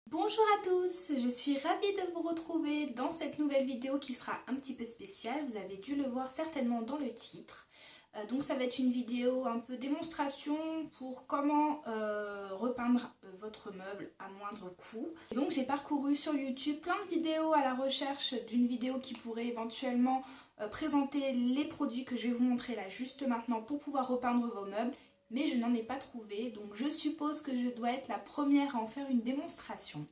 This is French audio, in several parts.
Bonjour à tous, je suis ravie de vous retrouver dans cette nouvelle vidéo qui sera un petit peu spéciale. Vous avez dû le voir certainement dans le titre. Donc ça va être une vidéo un peu démonstration pour comment repeindre votre meuble à moindre coût. Et donc j'ai parcouru sur YouTube plein de vidéos à la recherche d'une vidéo qui pourrait éventuellement présenter les produits que je vais vous montrer là juste maintenant pour pouvoir repeindre vos meubles. Mais je n'en ai pas trouvé, donc je suppose que je dois être la première à en faire une démonstration.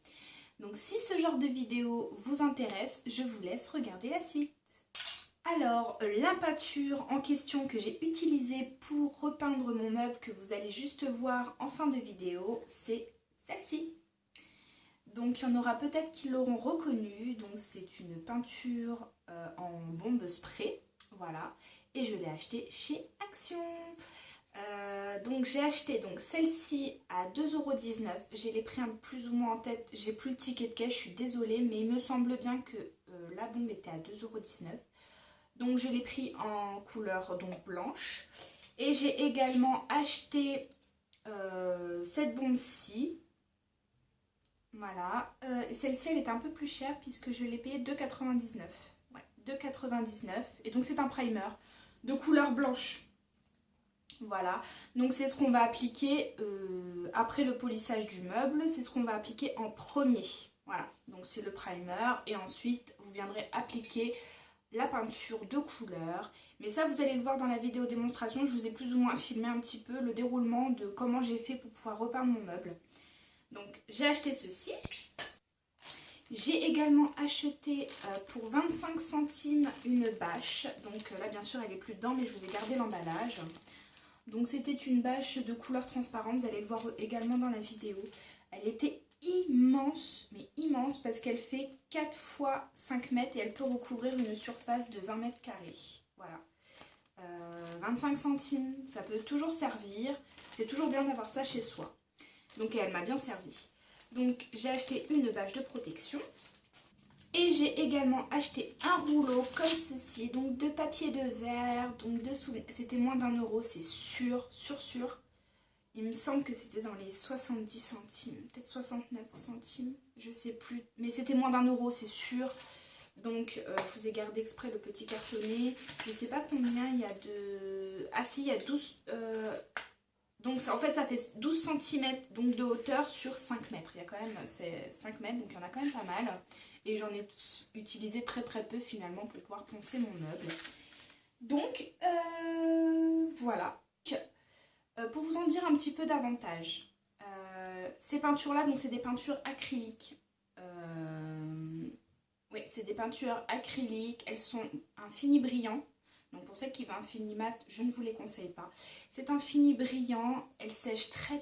Donc si ce genre de vidéo vous intéresse, je vous laisse regarder la suite. Alors, la peinture en question que j'ai utilisée pour repeindre mon meuble, que vous allez juste voir en fin de vidéo, c'est celle-ci. Donc il y en aura peut-être qui l'auront reconnue, donc c'est une peinture en bombe spray, voilà, et je l'ai achetée chez Action. Donc j'ai acheté celle-ci à 2,19 €. J'ai les prix plus ou moins en tête, j'ai plus le ticket de caisse, je suis désolée, mais il me semble bien que la bombe était à 2,19 €. Donc je l'ai pris en couleur blanche. Et j'ai également acheté cette bombe-ci. Voilà. Celle-ci elle était un peu plus chère puisque je l'ai payée 2,99 €. Ouais, 2,99 €. Et donc c'est un primer de couleur blanche. Voilà, donc c'est ce qu'on va appliquer après le polissage du meuble, c'est ce qu'on va appliquer en premier. Voilà, donc c'est le primer et ensuite vous viendrez appliquer la peinture de couleur. Mais ça vous allez le voir dans la vidéo démonstration, je vous ai plus ou moins filmé un petit peu le déroulement de comment j'ai fait pour pouvoir repeindre mon meuble. Donc j'ai acheté ceci. J'ai également acheté pour 25 centimes une bâche. Donc là bien sûr elle est plus dedans mais je vous ai gardé l'emballage. Donc c'était une bâche de couleur transparente, vous allez le voir également dans la vidéo. Elle était immense, mais immense parce qu'elle fait 4 x 5 mètres et elle peut recouvrir une surface de 20 mètres carrés. Voilà. 25 centimes, ça peut toujours servir. C'est toujours bien d'avoir ça chez soi. Donc elle m'a bien servi. Donc j'ai acheté une bâche de protection. Et j'ai également acheté un rouleau comme ceci, donc de papier de verre, donc dessous, c'était moins d'1 €, c'est sûr. Il me semble que c'était dans les 70 centimes, peut-être 69 centimes, je sais plus, mais c'était moins d'1 €, c'est sûr. Donc je vous ai gardé exprès le petit cartonné, je sais pas combien il y a de... Ah si, il y a 12... Donc en fait ça fait 12 cm donc de hauteur sur 5 mètres. Il y a quand même 5 mètres, donc il y en a quand même pas mal. Et j'en ai utilisé très peu finalement pour pouvoir poncer mon meuble. Donc voilà. Pour vous en dire un petit peu davantage. Ces peintures là, donc c'est des peintures acryliques. Oui, c'est des peintures acryliques. Elles sont un fini brillant. Donc pour celles qui veulent un fini mat, je ne vous les conseille pas. C'est un fini brillant, elle sèche très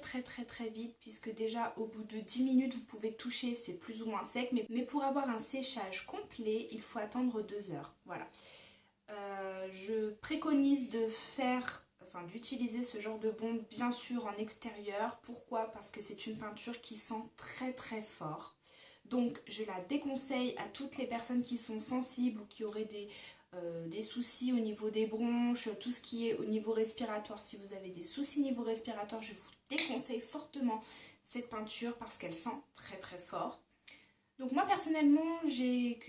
vite puisque déjà au bout de 10 minutes vous pouvez toucher, c'est plus ou moins sec. Mais pour avoir un séchage complet, il faut attendre 2 heures. Voilà. Je préconise d'utiliser ce genre de bombe bien sûr en extérieur. Pourquoi? Parce que c'est une peinture qui sent très fort. Donc je la déconseille à toutes les personnes qui sont sensibles ou qui auraient des soucis au niveau des bronches, tout ce qui est au niveau respiratoire. Si vous avez des soucis au niveau respiratoire, je vous déconseille fortement cette peinture parce qu'elle sent très fort. Donc moi personnellement, j'ai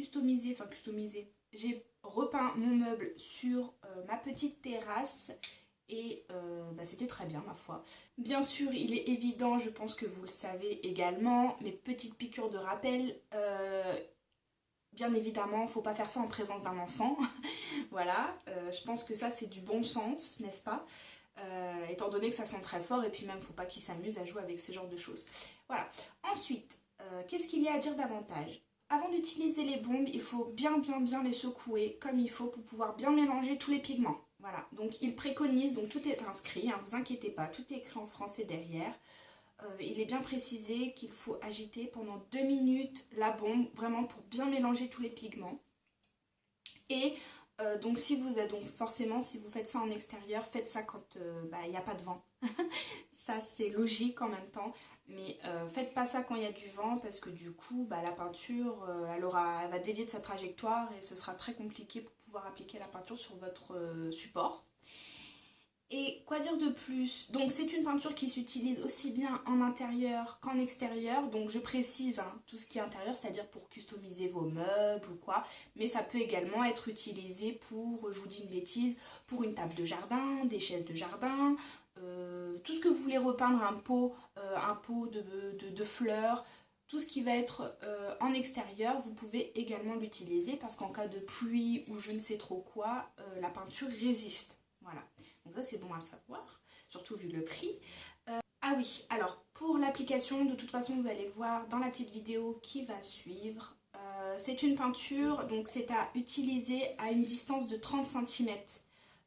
j'ai repeint mon meuble sur ma petite terrasse et c'était très bien ma foi. Bien sûr, il est évident, je pense que vous le savez également, mes petites piqûres de rappel, bien évidemment, il ne faut pas faire ça en présence d'un enfant. Voilà, je pense que ça c'est du bon sens, n'est-ce pas? Étant donné que ça sent très fort et puis même il ne faut pas qu'ils s'amusent à jouer avec ce genre de choses. Voilà. Ensuite, qu'est-ce qu'il y a à dire davantage? Avant d'utiliser les bombes, il faut bien les secouer comme il faut pour pouvoir bien mélanger tous les pigments. Voilà, donc il préconise, donc tout est inscrit, hein, vous inquiétez pas, tout est écrit en français derrière. Il est bien précisé qu'il faut agiter pendant 2 minutes la bombe, vraiment pour bien mélanger tous les pigments. Et donc forcément si vous faites ça en extérieur, faites ça quand il n'y a pas de vent. Ça c'est logique en même temps, mais faites pas ça quand il y a du vent parce que du coup la peinture elle va dévier de sa trajectoire et ce sera très compliqué pour pouvoir appliquer la peinture sur votre support. Et quoi dire de plus? Donc c'est une peinture qui s'utilise aussi bien en intérieur qu'en extérieur. Donc je précise hein, tout ce qui est intérieur, c'est-à-dire pour customiser vos meubles ou quoi. Mais ça peut également être utilisé pour, je vous dis une bêtise, pour une table de jardin, des chaises de jardin, tout ce que vous voulez repeindre, un pot de fleurs. Tout ce qui va être en extérieur, vous pouvez également l'utiliser parce qu'en cas de pluie ou je ne sais trop quoi, la peinture résiste. Voilà, donc ça c'est bon à savoir, surtout vu le prix. Ah oui, alors pour l'application, de toute façon vous allez le voir dans la petite vidéo qui va suivre. C'est une peinture, donc c'est à utiliser à une distance de 30 cm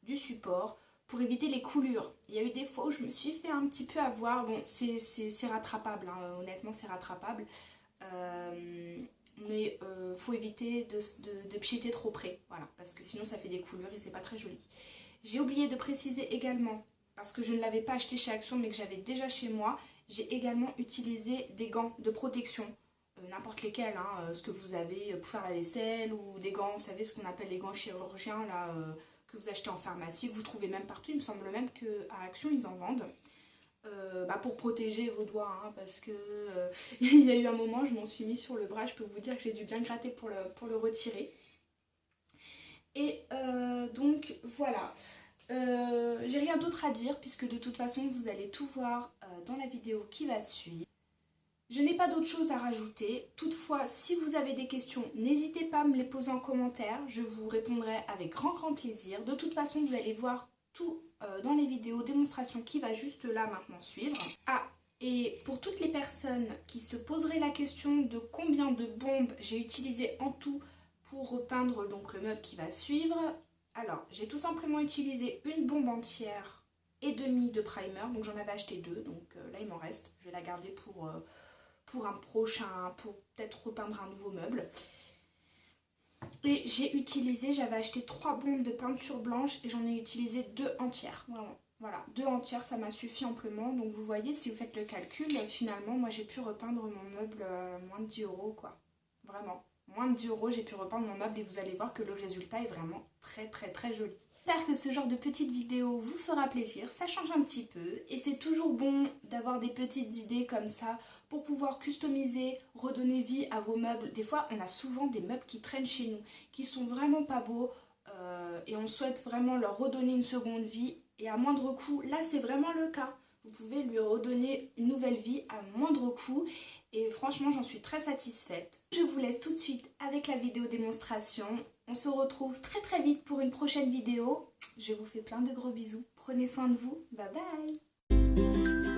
du support pour éviter les coulures. Il y a eu des fois où je me suis fait un petit peu avoir, bon c'est rattrapable, hein, honnêtement c'est rattrapable, mais faut éviter de pchiter trop près, voilà, parce que sinon ça fait des coulures et c'est pas très joli. J'ai oublié de préciser également, parce que je ne l'avais pas acheté chez Action mais que j'avais déjà chez moi, j'ai également utilisé des gants de protection, n'importe lesquels, hein, ce que vous avez pour faire la vaisselle ou des gants, vous savez ce qu'on appelle les gants chirurgiens là, que vous achetez en pharmacie, que vous trouvez même partout, il me semble même qu'à Action ils en vendent. Pour protéger vos doigts, hein, parce que il y a eu un moment, je m'en suis mis sur le bras, je peux vous dire que j'ai dû bien gratter pour le retirer. Et donc voilà, j'ai rien d'autre à dire, puisque de toute façon vous allez tout voir dans la vidéo qui va suivre. Je n'ai pas d'autre chose à rajouter. Toutefois, si vous avez des questions, n'hésitez pas à me les poser en commentaire. Je vous répondrai avec grand plaisir. De toute façon, vous allez voir tout dans les vidéos démonstration qui va juste là maintenant suivre. Ah, et pour toutes les personnes qui se poseraient la question de combien de bombes j'ai utilisé en tout pour repeindre donc le meuble qui va suivre. Alors, j'ai tout simplement utilisé une bombe entière et demie de primer. Donc j'en avais acheté 2, donc là il m'en reste. Je vais la garder pour un prochain, pour peut-être repeindre un nouveau meuble. Et j'avais acheté 3 bombes de peinture blanche et j'en ai utilisé 2 entières, vraiment. Voilà, 2 entières, ça m'a suffi amplement. Donc vous voyez, si vous faites le calcul, finalement, moi j'ai pu repeindre mon meuble moins de 10 €, quoi. Vraiment, moins de 10 €, j'ai pu repeindre mon meuble et vous allez voir que le résultat est vraiment très joli. J'espère que ce genre de petite vidéo vous fera plaisir, ça change un petit peu et c'est toujours bon d'avoir des petites idées comme ça pour pouvoir customiser, redonner vie à vos meubles. Des fois on a souvent des meubles qui traînent chez nous, qui sont vraiment pas beaux et on souhaite vraiment leur redonner une seconde vie et à moindre coût. Là c'est vraiment le cas, vous pouvez lui redonner une nouvelle vie à moindre coût. Et franchement, j'en suis très satisfaite. Je vous laisse tout de suite avec la vidéo démonstration. On se retrouve très vite pour une prochaine vidéo. Je vous fais plein de gros bisous. Prenez soin de vous. Bye bye.